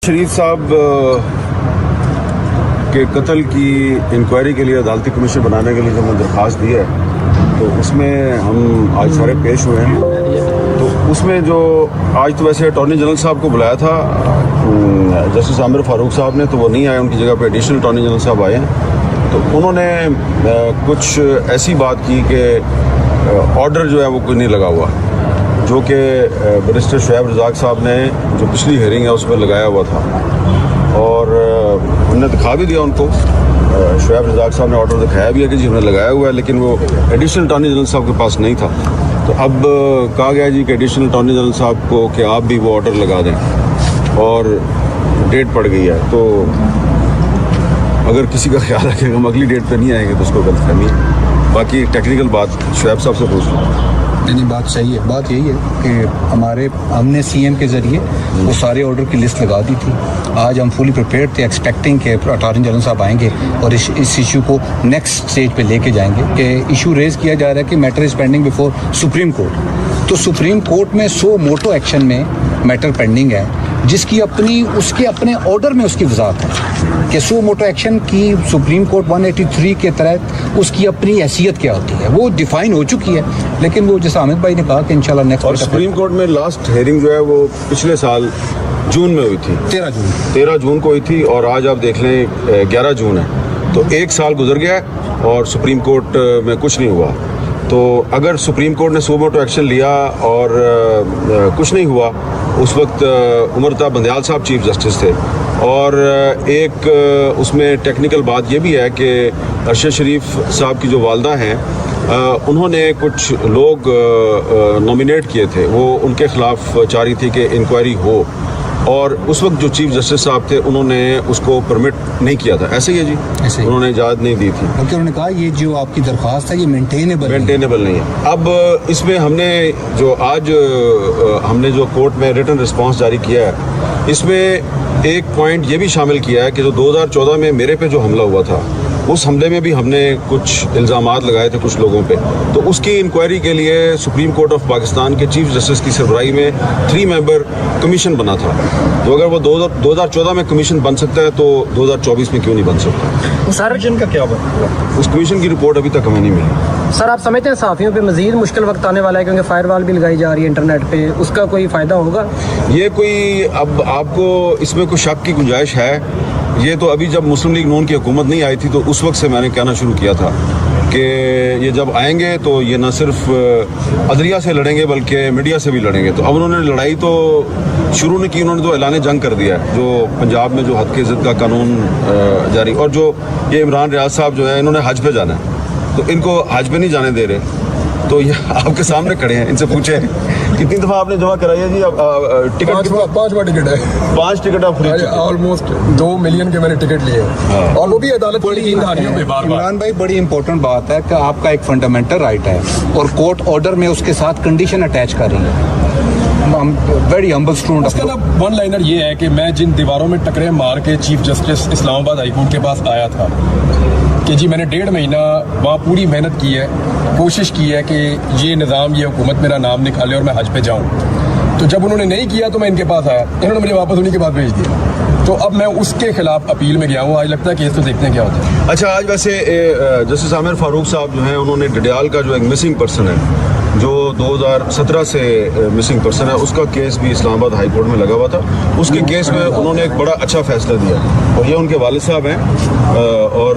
شریف صاحب کے قتل کی انکوائری کے لیے عدالتی کمیشن بنانے کے لیے جو میں درخواست دی ہے تو اس میں ہم آج سارے پیش ہوئے ہیں. تو اس میں جو آج تو ویسے اٹارنی جنرل صاحب کو بلایا تھا جسٹس عامر فاروق صاحب نے، تو وہ نہیں آئے، ان کی جگہ پہ ایڈیشنل اٹارنی جنرل صاحب آئے ہیں. تو انہوں نے کچھ ایسی بات کی کہ آرڈر جو ہے وہ کوئی نہیں لگا ہوا، جو کہ بیرسٹر شعیب رزاق صاحب نے جو پچھلی ہیئرنگ ہے اس میں لگایا ہوا تھا، اور ہم نے دکھا بھی دیا ان کو. شعیب رزاق صاحب نے آرڈر دکھایا بھی ہے کہ جی ہم نے لگایا ہوا ہے، لیکن وہ ایڈیشنل اٹارنی جنرل صاحب کے پاس نہیں تھا. تو اب کہا گیا جی کہ ایڈیشنل اٹارنی جنرل صاحب کو کہ آپ بھی وہ آرڈر لگا دیں، اور ڈیٹ پڑ گئی ہے. تو اگر کسی کا خیال ہے کہ ہم اگلی ڈیٹ پہ نہیں آئیں گے تو اس کو غلط فہمی ہے. باقی ٹیکنیکل بات شعیب صاحب سے پوچھ لوں. نہیں، بات صحیح ہے. بات یہی ہے کہ ہم نے سی ایم کے ذریعے وہ سارے آرڈر کی لسٹ لگا دی تھی. آج ہم فلی پریپیئرڈ تھے، ایکسپیکٹنگ کہ اٹارنی جنرل صاحب آئیں گے اور اس ایشو کو نیکسٹ اسٹیج پہ لے کے جائیں گے. کہ ایشو ریز کیا جا رہا ہے کہ matter is pending before supreme court. تو سپریم کورٹ میں سو موٹو ایکشن میں میٹر پینڈنگ ہے، جس کی اس کے اپنے آرڈر میں اس کی وضاحت ہے کہ سو موٹو ایکشن کی سپریم کورٹ 183 کے تحت اس کی اپنی حیثیت کیا ہوتی ہے، وہ ڈیفائن ہو چکی ہے. لیکن وہ جیسا حامد بھائی نے کہا کہ انشاءاللہ نیکسٹ. اور سپریم کورٹ میں لاسٹ ہیئرنگ جو ہے وہ پچھلے سال جون میں ہوئی تھی، 13 جون کو ہوئی تھی، اور آج آپ دیکھ لیں 11 جون ہے. تو ایک سال گزر گیا ہے اور سپریم کورٹ میں کچھ نہیں ہوا. تو اگر سپریم کورٹ نے سو موٹو ایکشن لیا اور کچھ نہیں ہوا، اس وقت امرتا بندیال صاحب چیف جسٹس تھے. اور ایک اس میں ٹیکنیکل بات یہ بھی ہے کہ ارشد شریف صاحب کی جو والدہ ہیں، انہوں نے کچھ لوگ نامینیٹ کیے تھے، وہ ان کے خلاف چاہ رہی تھی کہ انکوائری ہو، اور اس وقت جو چیف جسٹس صاحب تھے انہوں نے اس کو پرمٹ نہیں کیا تھا. ایسے ہی ہے جی، انہوں نے اجازت نہیں دی تھی، بلکہ انہوں نے کہا یہ جو آپ کی درخواست ہے یہ مینٹینیبل نہیں ہے. اب اس میں ہم نے جو کورٹ میں ریٹن رسپانس جاری کیا ہے، اس میں ایک پوائنٹ یہ بھی شامل کیا ہے کہ جو 2014 میں میرے پہ جو حملہ ہوا تھا، اس حملے میں بھی ہم نے کچھ الزامات لگائے تھے کچھ لوگوں پہ. تو اس کی انکوائری کے لیے سپریم کورٹ آف پاکستان کے چیف جسٹس کی سربراہی میں 3 ممبر کمیشن بنا تھا. تو اگر وہ 2014 میں کمیشن بن سکتا ہے تو 2024 میں کیوں نہیں بن سکتا؟ سر جن کا کیا ہوا؟ اس کمیشن کی رپورٹ ابھی تک ہمیں نہیں ملی. سر آپ سمجھتے ہیں صحافیوں پہ مزید مشکل وقت آنے والا ہے، کیونکہ فائر وال بھی لگائی جا رہی ہے انٹرنیٹ پہ، اس کا کوئی فائدہ ہوگا؟ یہ کوئی اب آپ کو اس میں کوئی شک کی گنجائش ہے؟ یہ تو ابھی جب مسلم لیگ نون کی حکومت نہیں آئی تھی تو اس وقت سے میں نے کہنا شروع کیا تھا کہ یہ جب آئیں گے تو یہ نہ صرف عدلیہ سے لڑیں گے بلکہ میڈیا سے بھی لڑیں گے. تو اب انہوں نے لڑائی تو شروع نہیں کی، انہوں نے تو اعلان جنگ کر دیا ہے، جو پنجاب میں جو حد کے ضد کا قانون جاری. اور جو یہ عمران ریاض صاحب جو ہے انہوں نے حج پہ جانا ہے، تو ان کو حج پہ نہیں جانے دے رہے. تو یہ آپ کے سامنے کھڑے ہیں، ان سے پوچھیں کتنی دفعہ آپ نے جمع کرائی ہے جی؟ ٹکٹ 5 ٹکٹ ہے، 5 ٹکٹ آپ فری. آلموسٹ 2 ملین کے میں نے ٹکٹ لیے، اور وہ بھی عدالت کی دہانیوں پہ. عمران بھائی بڑی امپورٹنٹ بات ہے کہ آپ کا ایک فنڈامنٹل رائٹ ہے، اور کورٹ آرڈر میں اس کے ساتھ کنڈیشن اٹیچ کر رہی ہے. Very humble student. اس کا نا ون لائنر یہ ہے کہ میں جن دیواروں میں ٹکرے مار کے چیف جسٹس اسلام آباد ہائی کورٹ کے پاس آیا تھا کہ جی میں نے 1.5 مہینہ وہاں پوری محنت کی ہے، کوشش کی ہے کہ یہ نظام، یہ حکومت میرا نام نکالے اور میں حج پہ جاؤں. تو جب انہوں نے نہیں کیا تو میں ان کے پاس آیا، انہوں نے مجھے واپس انہیں کے بعد بھیج دیا. تو اب میں اس کے خلاف اپیل میں گیا ہوں. آج لگتا ہے کیس تو دیکھتے ہیں کیا ہوتا ہے. اچھا، آج ویسے جسٹس عامر فاروق صاحب جو ہیں انہوں نے ڈڈیال کا جو ایک مسنگ پرسن ہے، جو 2017 سے مسنگ پرسن ہے، اس کا کیس بھی اسلام آباد ہائی کورٹ میں لگا ہوا تھا. اس کے کیس میں انہوں نے ایک بڑا اچھا فیصلہ دیا، اور یہ ان کے والد صاحب ہیں. اور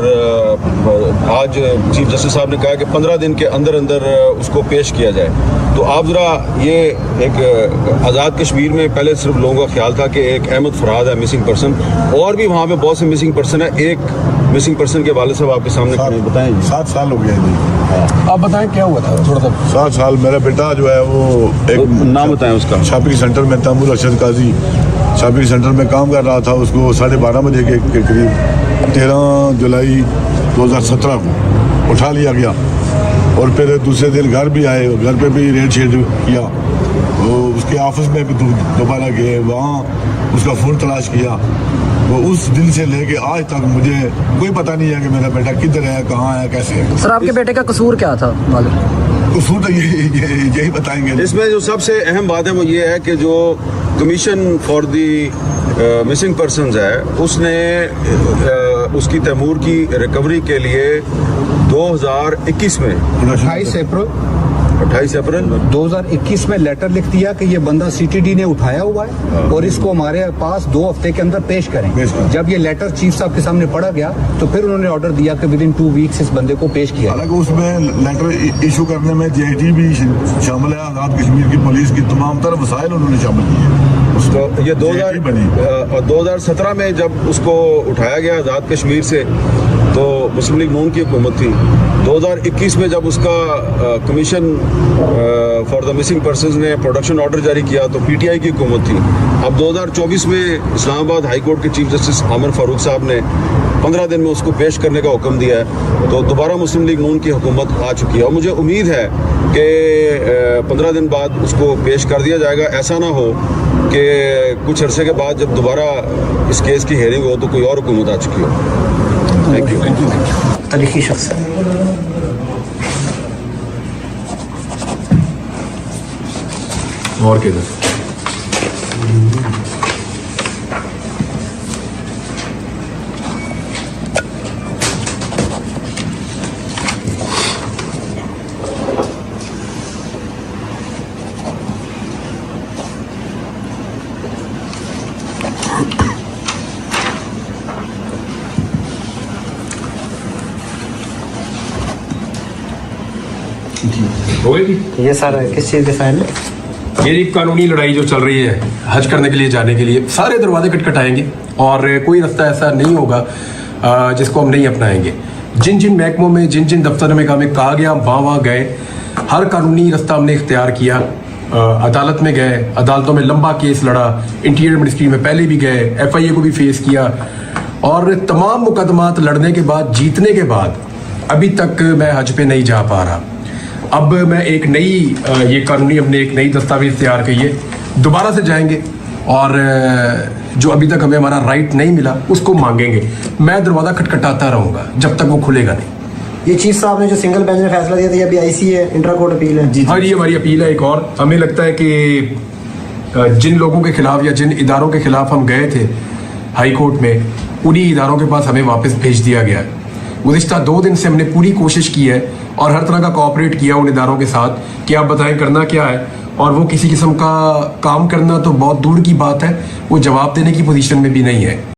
آج چیف جسٹس صاحب نے کہا کہ 15 دن کے اندر اس کو پیش کیا جائے. تو آپ ذرا یہ ایک آزاد کشمیر میں پہلے صرف لوگوں کا خیال تھا کہ ایک احمد فراد ہے مسنگ پرسن، اور بھی وہاں پہ بہت سے مسنگ پرسن ہے. ایک مسنگ پرسن کے والد صاحب آپ کے سامنے بتائیں. 7 سال ہو گیا جی. آپ بتائیں کیا ہوا تھا تھوڑا سا. 7 سال. میرا بیٹا جو ہے وہ ایک نام بتائیں اس کا. شاپنگ سینٹر میں تیمور ارشد قاضی شاپنگ سینٹر میں کام کر رہا تھا. اس کو 12:30 بجے کے قریب 13 جولائی 2017 کو اٹھا لیا گیا، اور پھر دوسرے دن گھر بھی آئے، گھر پہ بھی ریڈ شیڈ کیا. وہ اس کے آفس میں بھی دوبارہ گئے، وہاں اس کا فون تلاش کیا. وہ اس دن سے لے کے آج تک مجھے کوئی پتہ نہیں ہے کہ میرا بیٹا کدھر ہے، کہاں ہے، کیسے ہے. سر آپ کے بیٹے کا قصور کیا تھا؟ قصور تو یہی بتائیں گے. اس میں جو سب سے اہم بات ہے وہ یہ ہے کہ جو commission for the missing persons ہے اس نے اس کی تیمور کی ریکوری کے لیے 2021 میں 28 اپریل 2021 میں لیٹر لکھ دیا کہ یہ بندہ سی ٹی ڈی نے اٹھایا ہوا ہے اور اس کو ہمارے پاس 2 ہفتے کے اندر پیش کریں. جب یہ لیٹر چیف صاحب کے سامنے پڑھا گیا تو پھر انہوں نے آرڈر دیا کہ ودن 2 ویکس اس بندے کو پیش کیا. حالانکہ اس میں لیٹر ایشو کرنے میں جے آئی ٹی بھی شامل ہے, آزاد کشمیر کی پولیس کی تمام تر وسائل انہوں نے شامل کیے. تو یہ 2017 میں جب اس کو اٹھایا گیا آزاد کشمیر سے تو مسلم لیگ نون کی حکومت تھی. 2021 میں جب اس کا commission for the missing persons نے پروڈکشن آرڈر جاری کیا تو پی ٹی آئی کی حکومت تھی. اب 2024 میں اسلام آباد ہائی کورٹ کے چیف جسٹس عامر فاروق صاحب نے 15 دن میں اس کو پیش کرنے کا حکم دیا ہے. تو دوبارہ مسلم لیگ نون کی حکومت آ چکی ہے اور مجھے امید ہے کہ 15 دن بعد اس کو پیش کر دیا جائے گا. ایسا نہ ہو کہ کچھ عرصے کے بعد جب دوبارہ اس کیس کی ہیئرنگ ہو تو کوئی اور حکومت آ چکی ہو. Thank you. تاریخی شخص اور کدھر ہوئے گی یہ سر کس چیز کے فائل ہے؟ میری قانونی لڑائی جو چل رہی ہے حج کرنے کے لیے جانے کے لیے سارے دروازے کٹکھٹائیں گے اور کوئی رستہ ایسا نہیں ہوگا جس کو ہم نہیں اپنائیں گے. جن جن محکموں میں جن جن دفتروں میں ہمیں کہا گیا وہاں گئے. ہر قانونی رستہ ہم نے اختیار کیا. عدالت میں گئے, عدالتوں میں لمبا کیس لڑا, انٹیریئر منسٹری میں پہلے بھی گئے, ایف آئی اے کو بھی فیس کیا اور تمام مقدمات لڑنے کے بعد جیتنے کے بعد ابھی تک میں حج پہ نہیں جا پا رہا. اب میں ایک نئی یہ قانونی ہم نے ایک نئی دستاویز تیار کی ہے. دوبارہ سے جائیں گے اور جو ابھی تک ہمیں ہمارا رائٹ نہیں ملا اس کو مانگیں گے. میں دروازہ کھٹکھٹاتا رہوں گا جب تک وہ کھلے گا نہیں. یہ چیف صاحب نے جو سنگل بینچ میں فیصلہ دیا تھا یہ ابھی آئی سی ہے, انٹرا کورٹ اپیل ہے. ہاں یہ ہماری اپیل ہے. ایک اور ہمیں لگتا ہے کہ جن لوگوں کے خلاف یا جن اداروں کے خلاف ہم گئے تھے ہائی کورٹ میں انہی اداروں کے پاس ہمیں واپس بھیج دیا گیا ہے. گزشتہ 2 دن سے ہم نے پوری کوشش کی ہے اور ہر طرح کا کوآپریٹ کیا ان اداروں کے ساتھ کہ آپ بتائیں کرنا کیا ہے, اور وہ کسی قسم کا کام کرنا تو بہت دور کی بات ہے, وہ جواب دینے کی پوزیشن میں بھی نہیں ہے.